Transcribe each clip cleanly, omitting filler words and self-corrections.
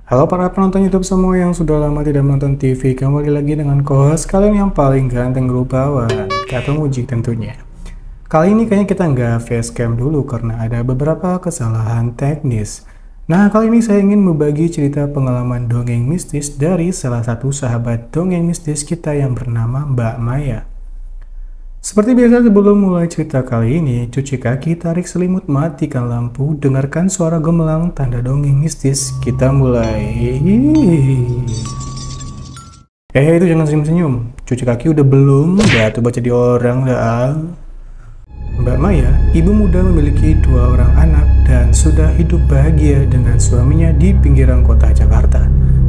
Halo para penonton YouTube semua yang sudah lama tidak menonton TV, kembali lagi dengan co-host kalian yang paling ganteng rupawan, Kata Muji tentunya. Kali ini kayaknya kita nggak facecam dulu karena ada beberapa kesalahan teknis. Nah, kali ini saya ingin berbagi cerita pengalaman dongeng mistis dari salah satu sahabat dongeng mistis kita yang bernama Mbak Maya. Seperti biasa sebelum mulai cerita kali ini, cuci kaki, tarik selimut, matikan lampu, dengarkan suara gemelang tanda dongeng mistis. Kita mulai. Itu jangan senyum-senyum. Cuci kaki udah belum? Udah tuh baca di orang dah. Mbak Maya, ibu muda memiliki 2 orang anak dan sudah hidup bahagia dengan suaminya di pinggiran kota Jakarta.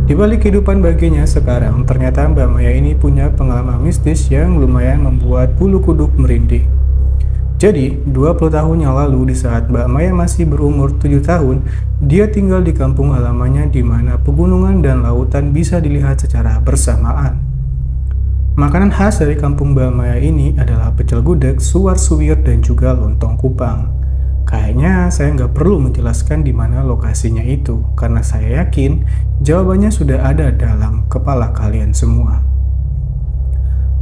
Di balik kehidupan bahagianya sekarang, ternyata Mbak Maya ini punya pengalaman mistis yang lumayan membuat bulu kuduk merinding. Jadi, 20 tahun yang lalu di saat Mbak Maya masih berumur 7 tahun, dia tinggal di kampung halamannya di mana pegunungan dan lautan bisa dilihat secara bersamaan. Makanan khas dari kampung Mbak Maya ini adalah pecel gudeg, suwar suwir, dan juga lontong kupang. Kayaknya saya nggak perlu menjelaskan di mana lokasinya itu, karena saya yakin jawabannya sudah ada dalam kepala kalian semua.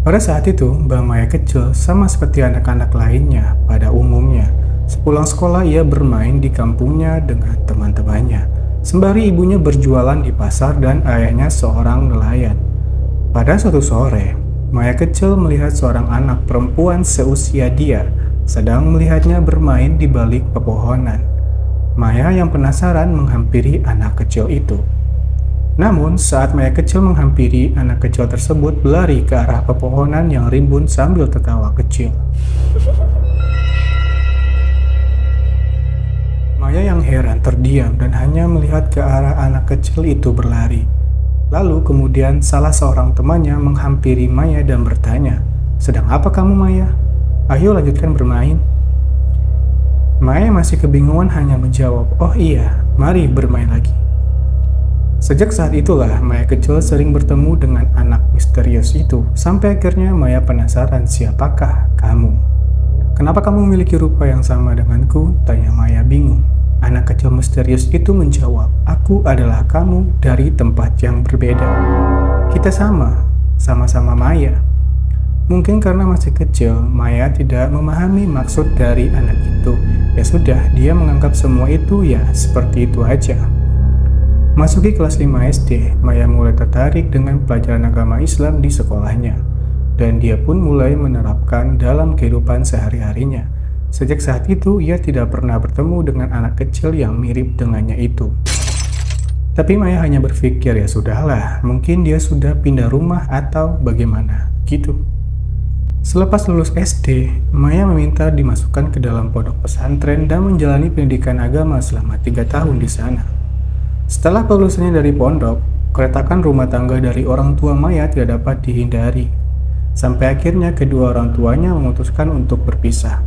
Pada saat itu, Mbak Maya kecil sama seperti anak-anak lainnya pada umumnya. Sepulang sekolah, ia bermain di kampungnya dengan teman-temannya, sembari ibunya berjualan di pasar dan ayahnya seorang nelayan. Pada suatu sore, Maya kecil melihat seorang anak perempuan seusia dia sedang melihatnya bermain di balik pepohonan. Maya yang penasaran menghampiri anak kecil itu. Namun, saat Maya kecil menghampiri, anak kecil tersebut berlari ke arah pepohonan yang rimbun sambil tertawa kecil. Maya yang heran terdiam dan hanya melihat ke arah anak kecil itu berlari. Lalu kemudian salah seorang temannya menghampiri Maya dan bertanya, "Sedang apa kamu, Maya? Ayo lanjutkan bermain." Maya masih kebingungan hanya menjawab, "Oh iya, mari bermain lagi." Sejak saat itulah Maya kecil sering bertemu dengan anak misterius itu, sampai akhirnya Maya penasaran, "Siapakah kamu? Kenapa kamu memiliki rupa yang sama denganku?" tanya Maya bingung. Anak kecil misterius itu menjawab, "Aku adalah kamu dari tempat yang berbeda. Kita sama-sama Maya." Mungkin karena masih kecil, Maya tidak memahami maksud dari anak itu. Ya sudah, dia menganggap semua itu ya seperti itu aja. Masuki kelas 5 SD, Maya mulai tertarik dengan pelajaran agama Islam di sekolahnya. Dan dia pun mulai menerapkan dalam kehidupan sehari-harinya. Sejak saat itu, ia tidak pernah bertemu dengan anak kecil yang mirip dengannya itu. Tapi Maya hanya berpikir, ya sudahlah, mungkin dia sudah pindah rumah atau bagaimana, gitu. Selepas lulus SD, Maya meminta dimasukkan ke dalam pondok pesantren dan menjalani pendidikan agama selama 3 tahun di sana. Setelah lulusannya dari pondok, keretakan rumah tangga dari orang tua Maya tidak dapat dihindari. Sampai akhirnya kedua orang tuanya memutuskan untuk berpisah.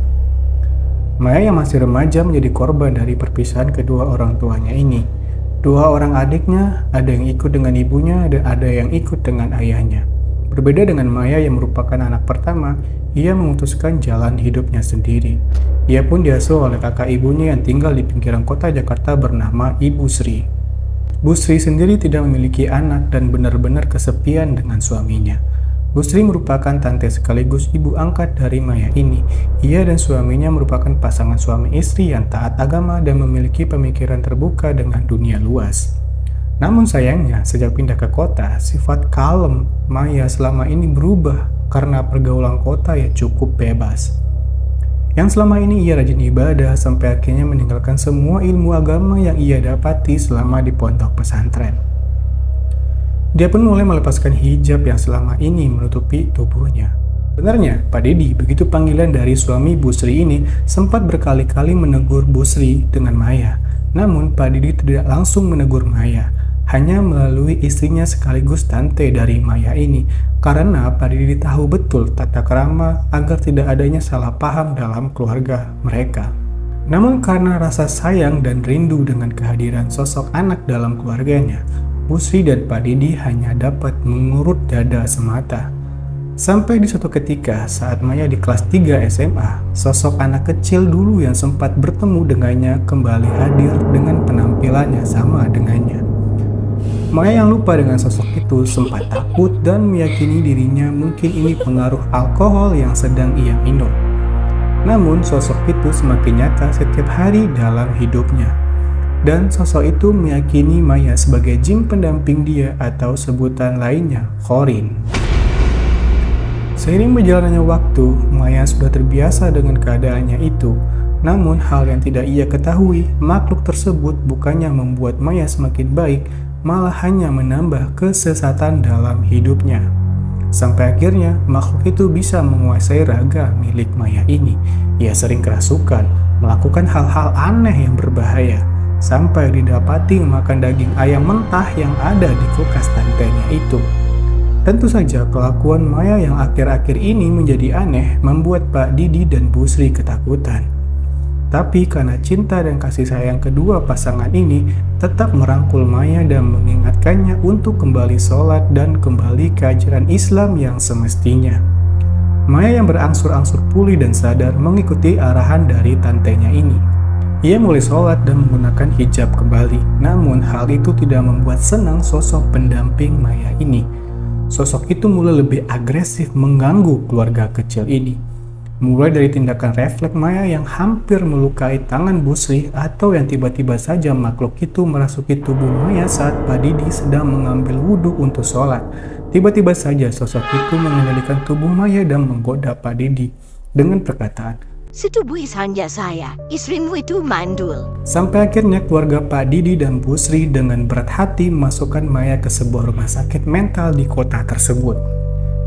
Maya yang masih remaja menjadi korban dari perpisahan kedua orang tuanya ini. 2 orang adiknya, ada yang ikut dengan ibunya dan ada yang ikut dengan ayahnya. Berbeda dengan Maya yang merupakan anak pertama, ia memutuskan jalan hidupnya sendiri. Ia pun diasuh oleh kakak ibunya yang tinggal di pinggiran kota Jakarta bernama Ibu Sri. Bu Sri sendiri tidak memiliki anak dan benar-benar kesepian dengan suaminya. Bu Sri merupakan tante sekaligus ibu angkat dari Maya ini. Ia dan suaminya merupakan pasangan suami istri yang taat agama dan memiliki pemikiran terbuka dengan dunia luas. Namun sayangnya, sejak pindah ke kota, sifat kalem Maya selama ini berubah karena pergaulan kota yang cukup bebas. Yang selama ini ia rajin ibadah sampai akhirnya meninggalkan semua ilmu agama yang ia dapati selama di pondok pesantren. Dia pun mulai melepaskan hijab yang selama ini menutupi tubuhnya. Sebenarnya, Pak Dedi, begitu panggilan dari suami Bu Sri ini, sempat berkali-kali menegur Bu Sri dengan Maya. Namun, Pak Dedi tidak langsung menegur Maya, hanya melalui istrinya sekaligus tante dari Maya ini, karena Pak Dedi tahu betul tata krama agar tidak adanya salah paham dalam keluarga mereka. Namun karena rasa sayang dan rindu dengan kehadiran sosok anak dalam keluarganya, Bu Sri dan Pak Dedi hanya dapat mengurut dada semata. Sampai di suatu ketika saat Maya di kelas 3 SMA, sosok anak kecil dulu yang sempat bertemu dengannya kembali hadir dengan penampilannya sama dengannya. Maya yang lupa dengan sosok itu sempat takut dan meyakini dirinya mungkin ini pengaruh alkohol yang sedang ia minum. Namun sosok itu semakin nyata setiap hari dalam hidupnya. Dan sosok itu meyakini Maya sebagai jin pendamping dia atau sebutan lainnya, Qorin. Seiring berjalannya waktu, Maya sudah terbiasa dengan keadaannya itu. Namun hal yang tidak ia ketahui, makhluk tersebut bukannya membuat Maya semakin baik, malah hanya menambah kesesatan dalam hidupnya. Sampai akhirnya makhluk itu bisa menguasai raga milik Maya ini. Ia sering kerasukan, melakukan hal-hal aneh yang berbahaya, sampai didapati makan daging ayam mentah yang ada di kulkas tantenya itu. Tentu saja kelakuan Maya yang akhir-akhir ini menjadi aneh membuat Pak Didi dan Bu Sri ketakutan. Tapi karena cinta dan kasih sayang kedua pasangan ini tetap merangkul Maya dan mengingatkannya untuk kembali sholat dan kembali ke ajaran Islam yang semestinya. Maya yang berangsur-angsur pulih dan sadar mengikuti arahan dari tantenya ini. Ia mulai sholat dan menggunakan hijab kembali. Namun hal itu tidak membuat senang sosok pendamping Maya ini. Sosok itu mulai lebih agresif mengganggu keluarga kecil ini. Mulai dari tindakan refleks Maya yang hampir melukai tangan Bu Sri, atau yang tiba-tiba saja makhluk itu merasuki tubuh Maya saat Pak Didi sedang mengambil wudhu untuk sholat. Tiba-tiba saja sosok itu mengendalikan tubuh Maya dan menggoda Pak Didi dengan perkataan, "Setubuh saja saya, istrimu itu mandul." Sampai akhirnya keluarga Pak Didi dan Bu Sri dengan berat hati memasukkan Maya ke sebuah rumah sakit mental di kota tersebut.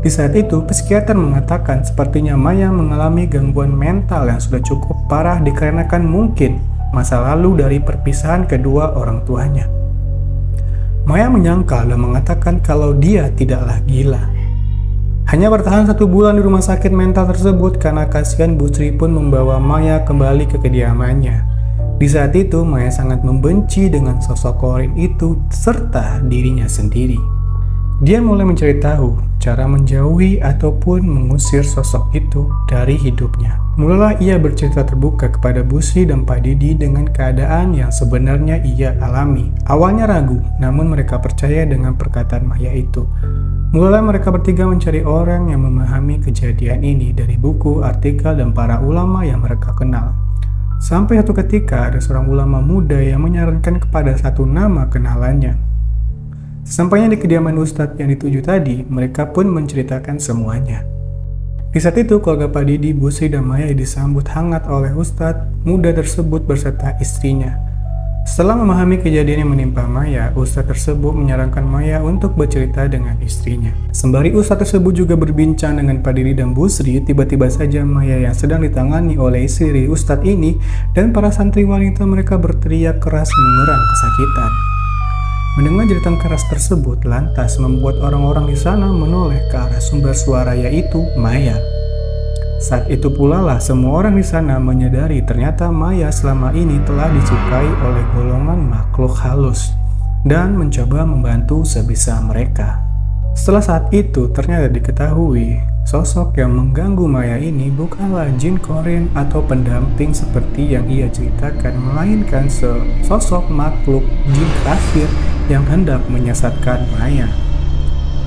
Di saat itu, psikiater mengatakan sepertinya Maya mengalami gangguan mental yang sudah cukup parah dikarenakan mungkin masa lalu dari perpisahan kedua orang tuanya. Maya menyangkal dan mengatakan kalau dia tidaklah gila. Hanya bertahan 1 bulan di rumah sakit mental tersebut karena kasihan Bu Sri pun membawa Maya kembali ke kediamannya. Di saat itu, Maya sangat membenci dengan sosok Qorin itu serta dirinya sendiri. Dia mulai mencari tahu cara menjauhi ataupun mengusir sosok itu dari hidupnya. Mulailah ia bercerita terbuka kepada Bu Sri dan Pak Didi dengan keadaan yang sebenarnya ia alami. Awalnya ragu, namun mereka percaya dengan perkataan Maya itu. Mulailah mereka bertiga mencari orang yang memahami kejadian ini dari buku, artikel, dan para ulama yang mereka kenal. Sampai satu ketika ada seorang ulama muda yang menyarankan kepada satu nama kenalannya. Sesampainya di kediaman Ustadz yang dituju tadi, mereka pun menceritakan semuanya. Di saat itu, keluarga Pak Didi, Bu Sri, dan Maya disambut hangat oleh Ustadz muda tersebut berserta istrinya. Setelah memahami kejadian yang menimpa Maya, Ustadz tersebut menyarankan Maya untuk bercerita dengan istrinya. Sembari Ustadz tersebut juga berbincang dengan Pak Didi dan Bu Sri, tiba-tiba saja Maya yang sedang ditangani oleh istri Ustadz ini dan para santri wanita mereka berteriak keras mengerang kesakitan. Mendengar jeritan keras tersebut lantas membuat orang-orang di sana menoleh ke arah sumber suara yaitu Maya. Saat itu pula lah semua orang di sana menyadari ternyata Maya selama ini telah disukai oleh golongan makhluk halus dan mencoba membantu sebisa mereka. Setelah saat itu ternyata diketahui sosok yang mengganggu Maya ini bukanlah jin Qorin atau pendamping seperti yang ia ceritakan, melainkan sosok makhluk jin kafir yang hendak menyesatkan Maya.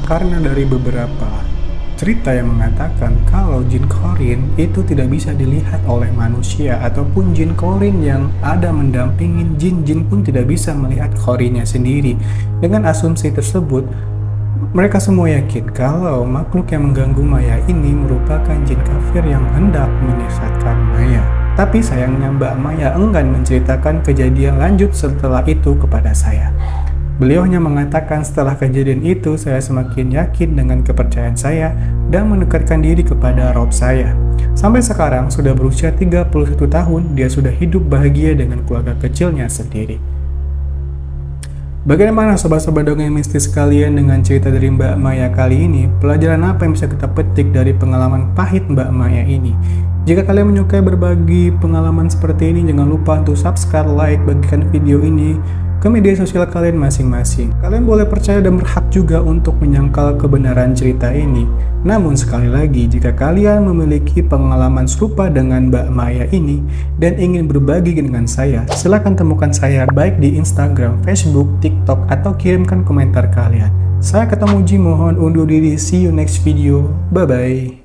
Karena dari beberapa cerita yang mengatakan kalau jin Qorin itu tidak bisa dilihat oleh manusia, ataupun jin Qorin yang ada mendampingin jin-jin pun tidak bisa melihat Qorinnya sendiri. Dengan asumsi tersebut, mereka semua yakin kalau makhluk yang mengganggu Maya ini merupakan jin kafir yang hendak menyesatkan Maya. Tapi sayangnya Mbak Maya enggan menceritakan kejadian lanjut setelah itu kepada saya. Beliau hanya mengatakan setelah kejadian itu saya semakin yakin dengan kepercayaan saya dan mendekatkan diri kepada Rob saya. Sampai sekarang sudah berusia 31 tahun, dia sudah hidup bahagia dengan keluarga kecilnya sendiri. Bagaimana sobat-sobat dongeng mistis sekalian dengan cerita dari Mbak Maya kali ini? Pelajaran apa yang bisa kita petik dari pengalaman pahit Mbak Maya ini? Jika kalian menyukai berbagi pengalaman seperti ini, jangan lupa untuk subscribe, like, bagikan video ini ke media sosial kalian masing-masing. Kalian boleh percaya dan berhak juga untuk menyangkal kebenaran cerita ini. Namun sekali lagi, jika kalian memiliki pengalaman serupa dengan Mbak Maya ini dan ingin berbagi dengan saya, silahkan temukan saya baik di Instagram, Facebook, TikTok, atau kirimkan komentar kalian. Saya Kata Muji mohon undur diri, see you next video, bye-bye.